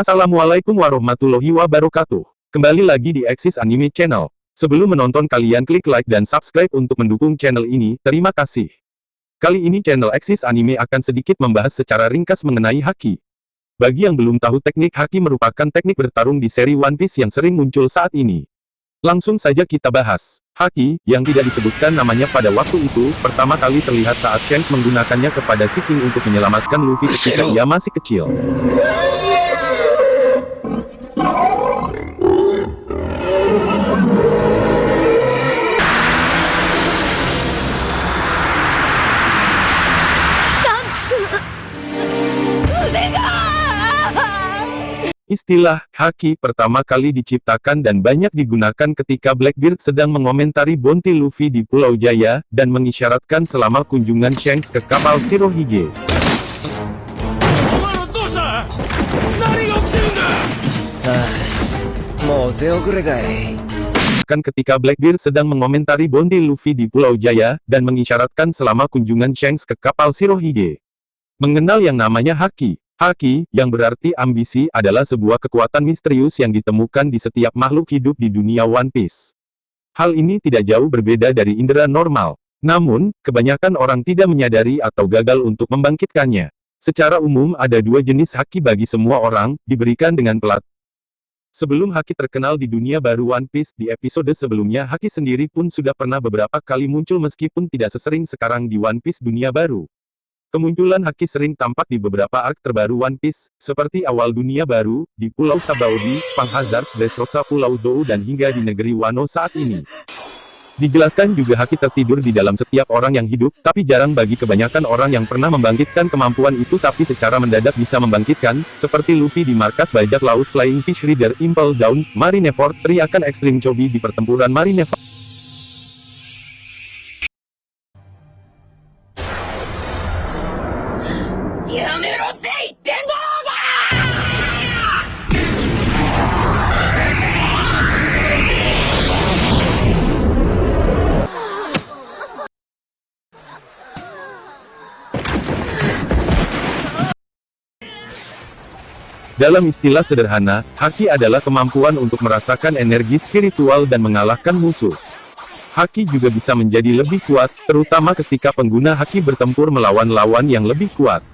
Assalamualaikum warahmatullahi wabarakatuh. Kembali lagi di Axis Anime Channel. Sebelum menonton kalian klik like dan subscribe untuk mendukung channel ini, terima kasih. Kali ini channel Axis Anime akan sedikit membahas secara ringkas mengenai Haki. Bagi yang belum tahu, teknik Haki merupakan teknik bertarung di seri One Piece yang sering muncul saat ini. Langsung saja kita bahas. Haki, yang tidak disebutkan namanya pada waktu itu, pertama kali terlihat saat Shanks menggunakannya kepada Si King untuk menyelamatkan Luffy ketika ia masih kecil. Istilah Haki pertama kali diciptakan dan banyak digunakan ketika Blackbeard sedang mengomentari bounty Luffy di Pulau Jaya, dan mengisyaratkan selama kunjungan Shanks ke kapal Shirohige. Ketika Blackbeard sedang mengomentari bounty Luffy di Pulau Jaya, dan mengisyaratkan selama kunjungan Shanks ke kapal Shirohige. Mengenal yang namanya Haki. Haki, yang berarti ambisi, adalah sebuah kekuatan misterius yang ditemukan di setiap makhluk hidup di dunia One Piece. Hal ini tidak jauh berbeda dari indera normal. Namun, kebanyakan orang tidak menyadari atau gagal untuk membangkitkannya. Secara umum ada dua jenis Haki bagi semua orang, diberikan dengan pelat. Sebelum Haki terkenal di dunia baru One Piece, di episode sebelumnya Haki sendiri pun sudah pernah beberapa kali muncul meskipun tidak sesering sekarang di One Piece dunia baru. Kemunculan Haki sering tampak di beberapa arc terbaru One Piece, seperti awal dunia baru, di Pulau Sabaody, Pang Hazard, Dressrosa Pulau Zou dan hingga di negeri Wano saat ini. Dijelaskan juga Haki tertidur di dalam setiap orang yang hidup, tapi jarang bagi kebanyakan orang yang pernah membangkitkan kemampuan itu tapi secara mendadak bisa membangkitkan, seperti Luffy di markas bajak laut Flying Fish Reader Impel Down, Marineford, teriakan ekstrim Chobi di pertempuran Marineford. Dalam istilah sederhana, Haki adalah kemampuan untuk merasakan energi spiritual dan mengalahkan musuh. Haki juga bisa menjadi lebih kuat, terutama ketika pengguna Haki bertempur melawan lawan yang lebih kuat.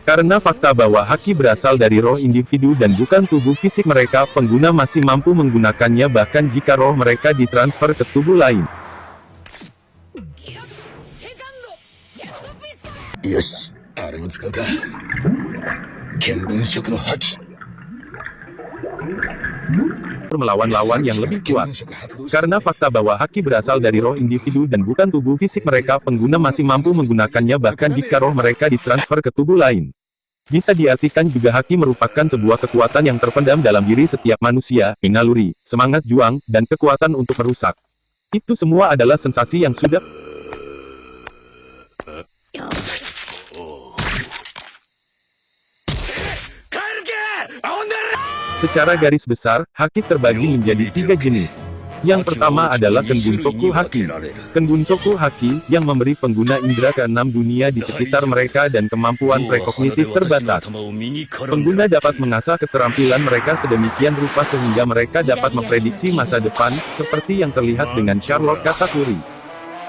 Karena fakta bahwa Haki berasal dari roh individu dan bukan tubuh fisik mereka, pengguna masih mampu menggunakannya bahkan jika roh mereka ditransfer ke tubuh lain. Yoshi, are mo tsukau ka? Kenbunshouku no Haki. Melawan lawan yang lebih kuat. Karena fakta bahwa Haki berasal dari roh individu dan bukan tubuh fisik mereka, pengguna masih mampu menggunakannya bahkan jika roh mereka ditransfer ke tubuh lain. Bisa diartikan juga Haki merupakan sebuah kekuatan yang terpendam dalam diri setiap manusia, naluri, semangat juang, dan kekuatan untuk merusak. Itu semua adalah sensasi yang sudah Secara garis besar, Haki terbagi menjadi 3 jenis. Yang pertama adalah Kenbunsoku Haki. Kenbunsoku Haki, yang memberi pengguna indera ke-6 dunia di sekitar mereka dan kemampuan prekognitif terbatas. Pengguna dapat mengasah keterampilan mereka sedemikian rupa sehingga mereka dapat memprediksi masa depan, seperti yang terlihat dengan Charlotte Katakuri.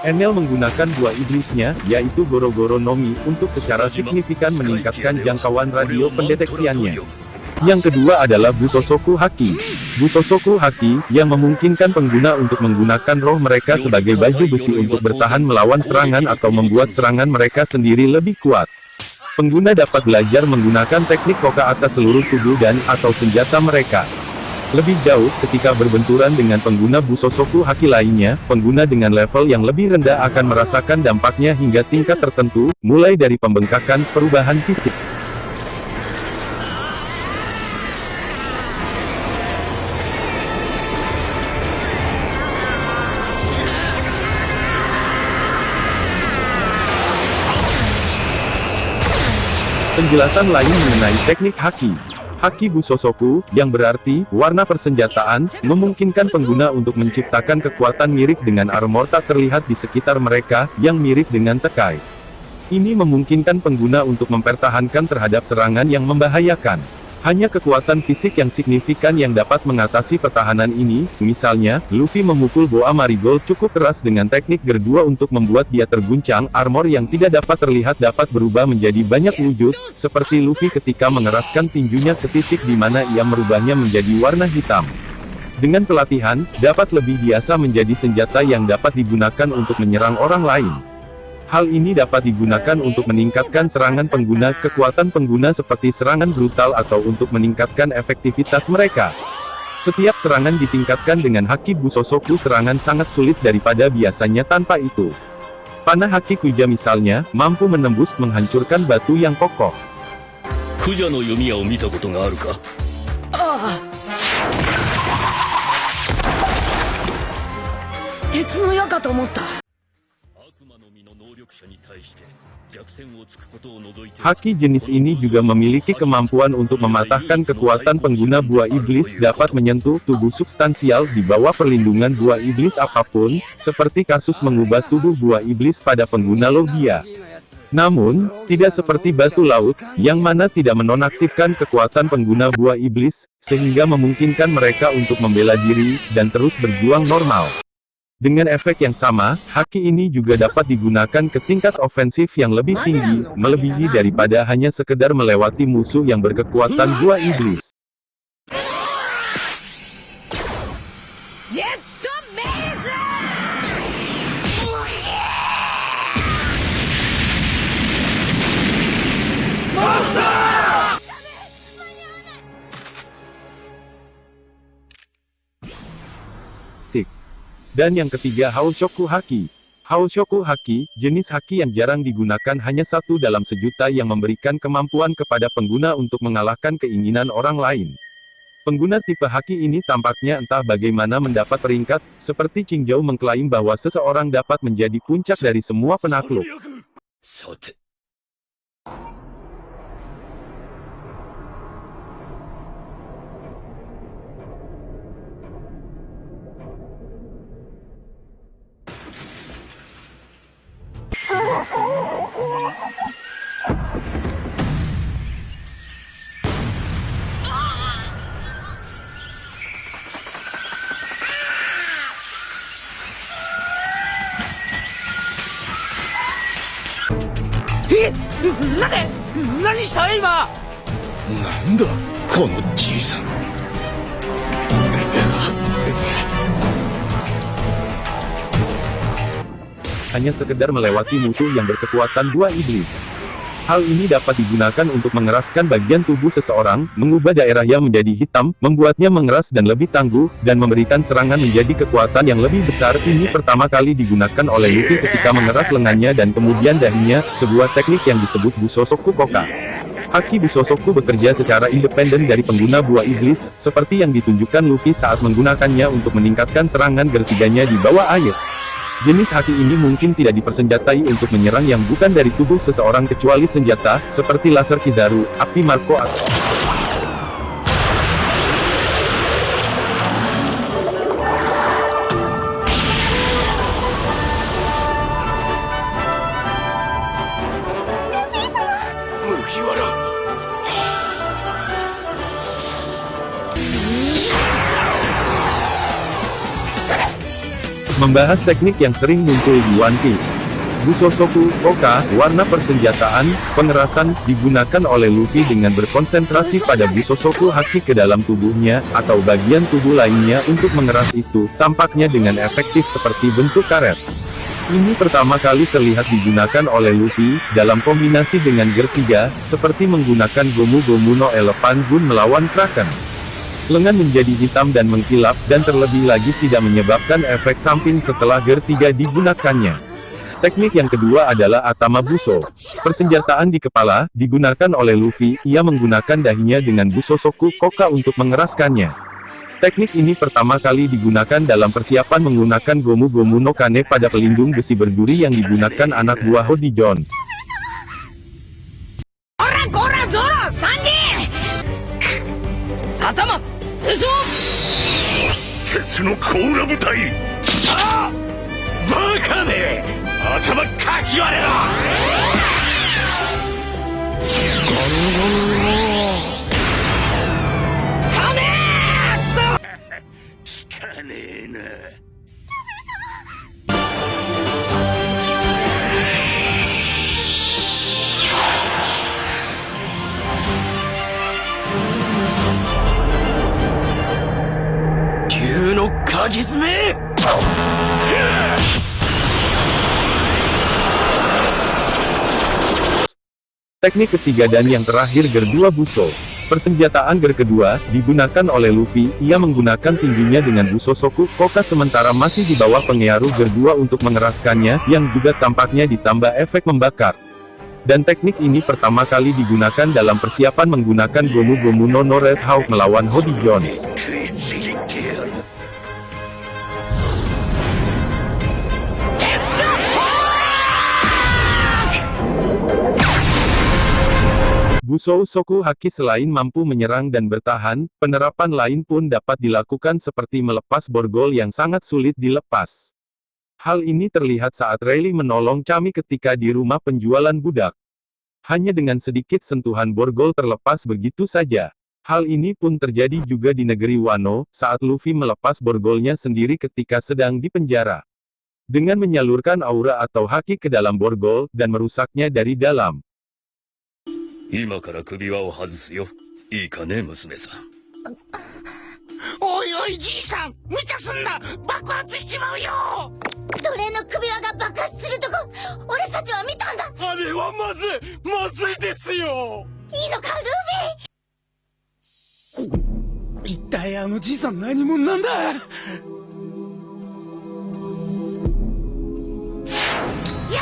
Enel menggunakan buah iblisnya, yaitu Goro-Goro no Mi, untuk secara signifikan meningkatkan jangkauan radio pendeteksiannya. Yang kedua adalah Busosoku Haki. Busosoku Haki, yang memungkinkan pengguna untuk menggunakan roh mereka sebagai baju besi untuk bertahan melawan serangan atau membuat serangan mereka sendiri lebih kuat. Pengguna dapat belajar menggunakan teknik Koka atas seluruh tubuh dan atau senjata mereka. Lebih jauh, ketika berbenturan dengan pengguna Busosoku Haki lainnya, pengguna dengan level yang lebih rendah akan merasakan dampaknya hingga tingkat tertentu, mulai dari pembengkakan, perubahan fisik. Penjelasan lain mengenai teknik Haki. Haki Busosoku, yang berarti warna persenjataan, memungkinkan pengguna untuk menciptakan kekuatan mirip dengan armor tak terlihat di sekitar mereka, yang mirip dengan tekai. Ini memungkinkan pengguna untuk mempertahankan terhadap serangan yang membahayakan. Hanya kekuatan fisik yang signifikan yang dapat mengatasi pertahanan ini, misalnya, Luffy memukul boa Marigold cukup keras dengan teknik Gear 2 untuk membuat dia terguncang, armor yang tidak dapat terlihat dapat berubah menjadi banyak wujud, seperti Luffy ketika mengeraskan tinjunya ke titik di mana ia merubahnya menjadi warna hitam. Dengan pelatihan, dapat lebih biasa menjadi senjata yang dapat digunakan untuk menyerang orang lain. Hal ini dapat digunakan untuk meningkatkan serangan pengguna, kekuatan pengguna seperti serangan brutal atau untuk meningkatkan efektivitas mereka. Setiap serangan ditingkatkan dengan Haki Busosoku serangan sangat sulit daripada biasanya tanpa itu. Panah Haki Kuja misalnya, mampu menembus menghancurkan batu yang kokoh. クジャの弓矢を見たことがあるか？ああ。鉄の矢かと思った。 Haki jenis ini juga memiliki kemampuan untuk mematahkan kekuatan pengguna buah iblis dapat menyentuh tubuh substansial di bawah perlindungan buah iblis apapun, seperti kasus mengubah tubuh buah iblis pada pengguna Logia. Namun, tidak seperti batu laut, yang mana tidak menonaktifkan kekuatan pengguna buah iblis, sehingga memungkinkan mereka untuk membela diri, dan terus berjuang normal. Dengan efek yang sama, haki ini juga dapat digunakan ke tingkat ofensif yang lebih tinggi, melebihi daripada hanya sekedar melewati musuh yang berkekuatan buah iblis. Dan yang ketiga Haoshoku Haki. Haoshoku Haki, jenis haki yang jarang digunakan hanya satu dalam sejuta yang memberikan kemampuan kepada pengguna untuk mengalahkan keinginan orang lain. Pengguna tipe haki ini tampaknya entah bagaimana mendapat peringkat, seperti Qingzhou mengklaim bahwa seseorang dapat menjadi puncak dari semua penakluk. Nanda, このじいさん。 Hanya sekedar melewati musuh yang berkekuatan buah iblis. Hal ini dapat digunakan untuk mengeraskan bagian tubuh seseorang, mengubah daerahnya menjadi hitam, membuatnya mengeras dan lebih tangguh, dan memberikan serangan menjadi kekuatan yang lebih besar. Ini pertama kali digunakan oleh Luffy ketika mengeras lengannya dan kemudian dahinya, sebuah teknik yang disebut Busosoku Koka. Haki Busosoku bekerja secara independen dari pengguna buah iblis, seperti yang ditunjukkan Luffy saat menggunakannya untuk meningkatkan serangan gertiganya di bawah air. Jenis haki ini mungkin tidak dipersenjatai untuk menyerang yang bukan dari tubuh seseorang kecuali senjata, seperti laser Kizaru, api Marco atau... Membahas teknik yang sering muncul di One Piece. Busosoku Koka, warna persenjataan, pengerasan, digunakan oleh Luffy dengan berkonsentrasi pada Busosoku Haki ke dalam tubuhnya, atau bagian tubuh lainnya untuk mengeras itu, tampaknya dengan efektif seperti bentuk karet. Ini pertama kali terlihat digunakan oleh Luffy, dalam kombinasi dengan Gear 3, seperti menggunakan Gomu Gomu no Elephant Gun melawan Kraken. Lengan menjadi hitam dan mengkilap, dan terlebih lagi tidak menyebabkan efek samping setelah Gear 3 digunakannya. Teknik yang kedua adalah Atama Buso. Persenjataan di kepala, digunakan oleh Luffy, ia menggunakan dahinya dengan Busosoku Koka untuk mengeraskannya. Teknik ini pertama kali digunakan dalam persiapan menggunakan Gomu Gomu no Kane pada pelindung besi berduri yang digunakan anak buah Hodijon. Atama! 鉄の甲羅部隊。ああ、バカめ、頭かち割れろ。ガキ詰め。 Teknik ketiga dan yang terakhir Gear 2 Buso. Persenjataan Gear kedua, digunakan oleh Luffy, ia menggunakan tinjunya dengan Buso Soku Koka sementara masih di bawah pengaruh Gear 2 untuk mengeraskannya, yang juga tampaknya ditambah efek membakar. Dan teknik ini pertama kali digunakan dalam persiapan menggunakan Gomu Gomu no Red Hawk melawan Hody Jones. 食いちぎってやる。 Busou Soku Haki selain mampu menyerang dan bertahan, penerapan lain pun dapat dilakukan seperti melepas borgol yang sangat sulit dilepas. Hal ini terlihat saat Rayleigh menolong Chami ketika di rumah penjualan budak. Hanya dengan sedikit sentuhan borgol terlepas begitu saja. Hal ini pun terjadi juga di negeri Wano, saat Luffy melepas borgolnya sendiri ketika sedang di penjara. Dengan menyalurkan aura atau haki ke dalam borgol, dan merusaknya dari dalam. 今から首輪を外すよ。いいかね、娘さん。おいおいじいさん、無茶すんな、爆発しちまうよ。奴隷の首輪が爆発するとこ俺たちは見たんだ。あれはまずいですよ。いいのかルフィ。一体あのじいさん何者なんだ。や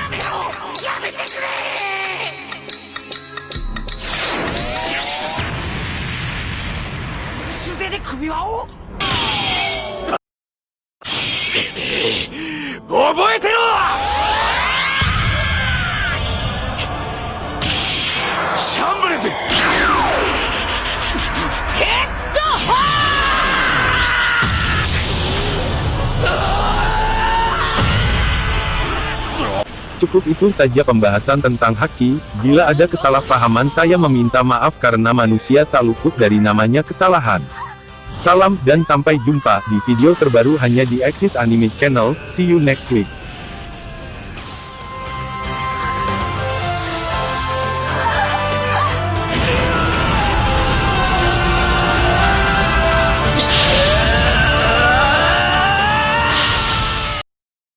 めろ、やめてくれ。素手で首輪を。てめえ、覚えてろ。シャンブルズ。Cukup itu saja pembahasan tentang haki. Bila ada kesalahpahaman saya meminta maaf karena manusia tak luput dari namanya kesalahan. Salam dan sampai jumpa di video terbaru hanya di Axis Anime Channel. See you next week.